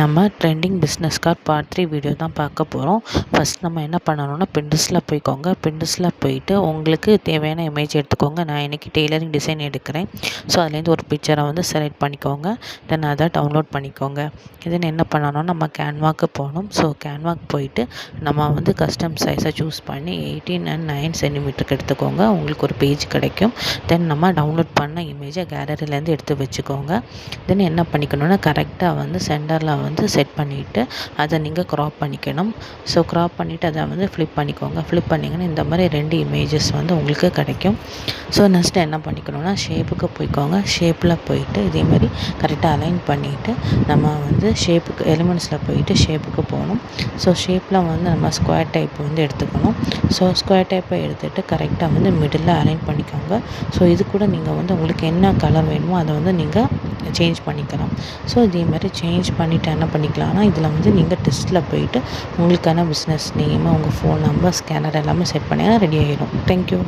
நம்ம trending business card part 3 video தான் பார்க்க போகிறோம். ஃபஸ்ட் நம்ம என்ன பண்ணணும்னா பின்ட்ரெஸ்ட்டில் போய்க்கோங்க. பின்ட்ரெஸ்ட்டில் போயிட்டு உங்களுக்கு தேவையான இமேஜ் எடுத்துக்கோங்க. நான் இன்றைக்கி டெய்லரிங் டிசைன் எடுக்கிறேன். ஸோ அதுலேருந்து ஒரு பிக்சரை வந்து செலக்ட் பண்ணிக்கோங்க. தென் அதை டவுன்லோட் பண்ணிக்கோங்க. இதுன்னு என்ன பண்ணணும்னா நம்ம கேன்வாக்கு போகணும். ஸோ கேன்வாக்கு போயிட்டு நம்ம வந்து கஸ்டம் சைஸை சூஸ் பண்ணி 18 and 9 சென்டிமீட்டருக்கு எடுத்துக்கோங்க. உங்களுக்கு ஒரு பேஜ் கிடைக்கும். தென் நம்ம டவுன்லோட் பண்ண இமேஜை கேலரியிலேருந்து எடுத்து வச்சுக்கோங்க. தென் என்ன பண்ணிக்கணும்னா கரெக்டாக வந்து சென்டரில் வந்து செட் பண்ணிவிட்டு அதை நீங்கள் க்ராப் பண்ணிக்கணும். ஸோ க்ராப் பண்ணிவிட்டு அதை வந்து ஃப்ளிப் பண்ணிக்கோங்க. ஃப்ளிப் பண்ணிங்கன்னா இந்த மாதிரி 2 இமேஜஸ் வந்து உங்களுக்கு கிடைக்கும். ஸோ நெக்ஸ்ட்டு என்ன பண்ணிக்கணும்னா ஷேப்புக்கு போய்க்கோங்க. ஷேப்பில் போயிட்டு இதேமாதிரி கரெக்டாக அலைன் பண்ணிவிட்டு நம்ம வந்து ஷேப்புக்கு எலிமெண்ட்ஸில் போயிட்டு ஷேப்புக்கு போகணும். ஸோ ஷேப்பில் வந்து நம்ம ஸ்கொயர் டைப் வந்து எடுத்துக்கணும். ஸோ ஸ்கொயர் டைப்பை எடுத்துகிட்டு கரெக்டாக வந்து மிடில் அலைன் பண்ணிக்கோங்க. ஸோ இது கூட நீங்கள் வந்து உங்களுக்கு என்ன கலர் வேணுமோ அதை வந்து நீங்கள் சேஞ்ச் பண்ணிக்கலாம். ஸோ இதேமாதிரி சேஞ்ச் பண்ணிவிட்டு என்ன பண்ணிக்கலாம்னா இதில் வந்து நீங்கள் டெஸ்ட்டில் போயிட்டு உங்களுக்கான பிஸ்னஸ் நேம், உங்கள் ஃபோன் நம்பர், ஸ்கேனர் எல்லாமே செட் பண்ணிங்கன்னா ரெடி ஆகிடும். தேங்க்யூ.